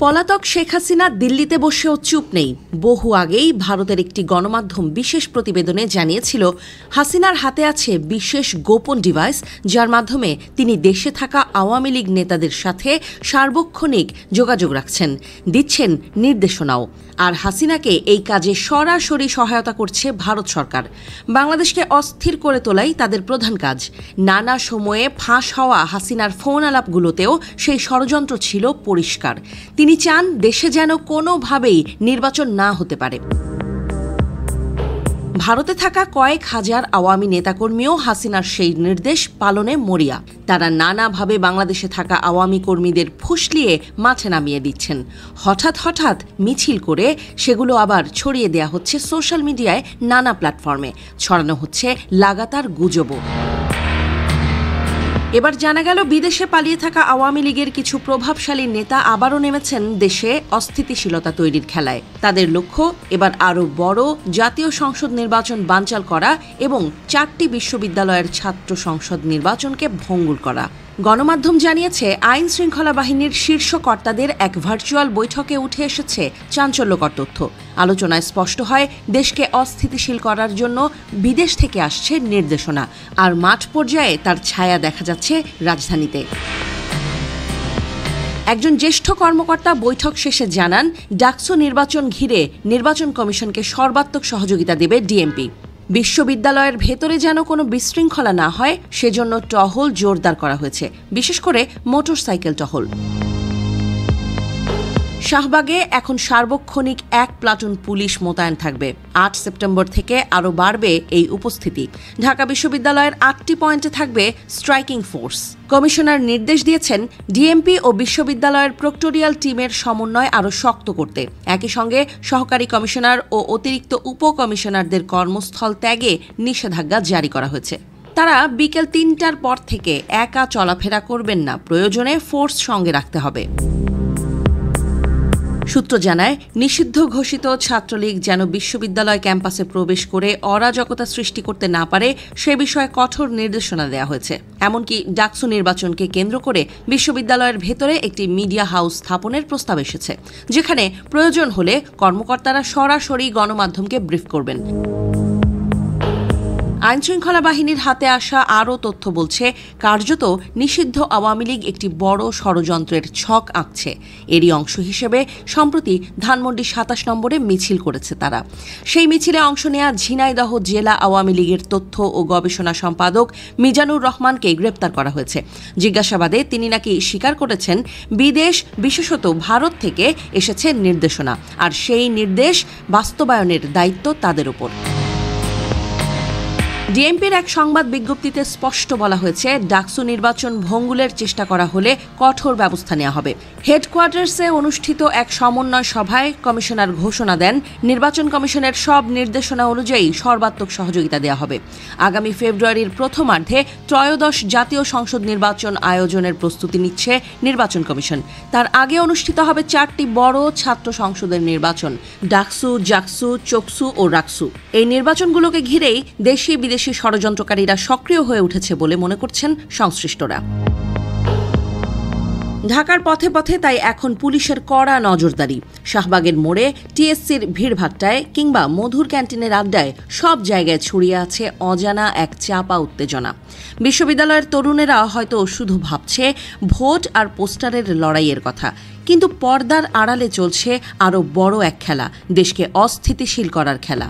পলাতক শেখ হাসিনা দিল্লিতে বসেও চুপ নেই। বহু আগেই ভারতের একটি গণমাধ্যম বিশেষ প্রতিবেদনে জানিয়েছিল, হাসিনার হাতে আছে বিশেষ গোপন ডিভাইস, যার মাধ্যমে তিনি দেশে থাকা আওয়ামী লীগ নেতাদের সাথে সার্বক্ষণিক যোগাযোগ রাখছেন, দিচ্ছেন নির্দেশনাও। আর হাসিনাকে এই কাজে সরাসরি সহায়তা করছে ভারত সরকার। বাংলাদেশকে অস্থির করে তোলাই তাদের প্রধান কাজ। নানা সময়ে ফাঁস হওয়া হাসিনার ফোন আলাপগুলোতেও সেই ষড়যন্ত্র ছিল পরিষ্কার। তিনি চান দেশে যেন কোনোভাবেই নির্বাচন না হতে পারে। ভারতে থাকা কয়েক হাজার আওয়ামী নেতাকর্মীও হাসিনার সেই নির্দেশ পালনে মরিয়া। তারা নানাভাবে বাংলাদেশে থাকা আওয়ামী কর্মীদের ফুসলিয়ে মাঠে নামিয়ে দিচ্ছেন। হঠাৎ মিছিল করে সেগুলো আবার ছড়িয়ে দেয়া হচ্ছে সোশ্যাল মিডিয়ায়, নানা প্ল্যাটফর্মে ছড়ানো হচ্ছে লাগাতার গুজবও। এবার জানা গেল, বিদেশে পালিয়ে থাকা আওয়ামী লীগের কিছু প্রভাবশালী নেতা আবারও নেমেছেন দেশে অস্থিতিশীলতা তৈরির খেলায়। তাদের লক্ষ্য এবার আরও বড় জাতীয় সংসদ নির্বাচন বানচাল করা এবং 4টি বিশ্ববিদ্যালয়ের ছাত্র সংসদ নির্বাচনকে ভঙ্গুর করা। গণমাধ্যম জানিয়েছে, আইন শৃঙ্খলা বাহিনীর শীর্ষ কর্তাদের এক ভার্চুয়াল বৈঠকে উঠে এসেছে চাঞ্চল্যকর তথ্য। আলোচনায় স্পষ্ট হয়, দেশকে অস্থিতিশীল করার জন্য বিদেশ থেকে আসছে নির্দেশনা, আর মাঠ পর্যায়ে তার ছায়া দেখা যাচ্ছে রাজধানীতে। একজন জ্যেষ্ঠ কর্মকর্তা বৈঠক শেষে জানান, ডাকসু নির্বাচন ঘিরে নির্বাচন কমিশনকে সর্বাত্মক সহযোগিতা দেবে ডিএমপি। বিশ্ববিদ্যালয়ের ভেতরে যেন কোনো বিশৃঙ্খলা না হয় সেজন্য টহল জোরদার করা হয়েছে, বিশেষ করে মোটরসাইকেল টহল। শাহবাগে এখন সার্বক্ষণিক 1 প্লাটুন পুলিশ মোতায়েন থাকবে। 8 সেপ্টেম্বর থেকে আরও বাড়বে এই উপস্থিতি। ঢাকা বিশ্ববিদ্যালয়ের 8টি পয়েন্টে থাকবে স্ট্রাইকিং ফোর্স। কমিশনার নির্দেশ দিয়েছেন, ডিএমপি ও বিশ্ববিদ্যালয়ের প্রক্টোরিয়াল টিমের সমন্বয় আরও শক্ত করতে। একই সঙ্গে সহকারী কমিশনার ও অতিরিক্ত উপকমিশনারদের কর্মস্থল ত্যাগে নিষেধাজ্ঞা জারি করা হয়েছে। তারা বিকেল 3টার পর থেকে একা চলাফেরা করবেন না, প্রয়োজনে ফোর্স সঙ্গে রাখতে হবে। সূত্র জানায়, নিষিদ্ধ ঘোষিত ছাত্রলীগ যেন বিশ্ববিদ্যালয় ক্যাম্পাসে প্রবেশ করে অরাজকতা সৃষ্টি করতে না পারে সে বিষয়ে কঠোর নির্দেশনা দেওয়া হয়েছে। এমনকি ডাকসু নির্বাচনকে কেন্দ্র করে বিশ্ববিদ্যালয়ের ভেতরে একটি মিডিয়া হাউস স্থাপনের প্রস্তাব এসেছে, যেখানে প্রয়োজন হলে কর্মকর্তারা সরাসরি গণমাধ্যমকে ব্রিফ করবেন। আইনশৃঙ্খলা বাহিনীর হাতে আসা আরও তথ্য বলছে, কার্যত নিষিদ্ধ আওয়ামী লীগ একটি বড় ষড়যন্ত্রের ছক আঁকছে। এরই অংশ হিসেবে সম্প্রতি ধানমন্ডি 27 নম্বরে মিছিল করেছে তারা। সেই মিছিলে অংশ নেয়া ঝিনাইদহ জেলা আওয়ামী লীগের তথ্য ও গবেষণা সম্পাদক মিজানুর রহমানকে গ্রেপ্তার করা হয়েছে। জিজ্ঞাসাবাদে তিনি নাকি স্বীকার করেছেন, বিদেশ, বিশেষত ভারত থেকে এসেছে নির্দেশনা, আর সেই নির্দেশ বাস্তবায়নের দায়িত্ব তাদের উপর। ডিএমপির এক সংবাদ বিজ্ঞপ্তিতে স্পষ্ট বলা হয়েছে, ডাকসু নির্বাচন ভঙ্গুরের চেষ্টা করা হলে কঠোর ব্যবস্থা নেওয়া হবে। হেডকোয়ার্টার্সে অনুষ্ঠিত এক সমন্বয় সভায় কমিশনার ঘোষণা দেন, নির্বাচন কমিশনের সব নির্দেশনা অনুযায়ী সর্বাত্মক সহযোগিতা দেওয়া হবে। আগামী ফেব্রুয়ারির প্রথমার্ধে ত্রয়োদশ জাতীয় সংসদ নির্বাচন আয়োজনের প্রস্তুতি নিচ্ছে নির্বাচন কমিশন। তার আগে অনুষ্ঠিত হবে 4টি বড় ছাত্র সংসদের নির্বাচন, ডাকসু, জাকসু, চকসু ও রাকসু। এই নির্বাচনগুলোকে ঘিরেই দেশি বিদেশি ষড়যন্ত্রকারীরা সক্রিয় হয়ে উঠেছে বলে মনে করছেন সংশ্লিষ্টরা। ঢাকার পথে পথে তাই এখন পুলিশের কড়া নজরদারি। শাহবাগের মোড়ে, টিএসসির ভিড়ভাট্টায় কিংবা মধুর ক্যান্টিনের আড্ডায় সব জায়গায় ছড়িয়ে আছে অজানা এক চাপা উত্তেজনা। বিশ্ববিদ্যালয়ের তরুণেরা হয়তো শুধু ভাবছে ভোট আর পোস্টারের লড়াইয়ের কথা, কিন্তু পর্দার আড়ালে চলছে আরও বড় এক খেলা, দেশকে অস্থিতিশীল করার খেলা।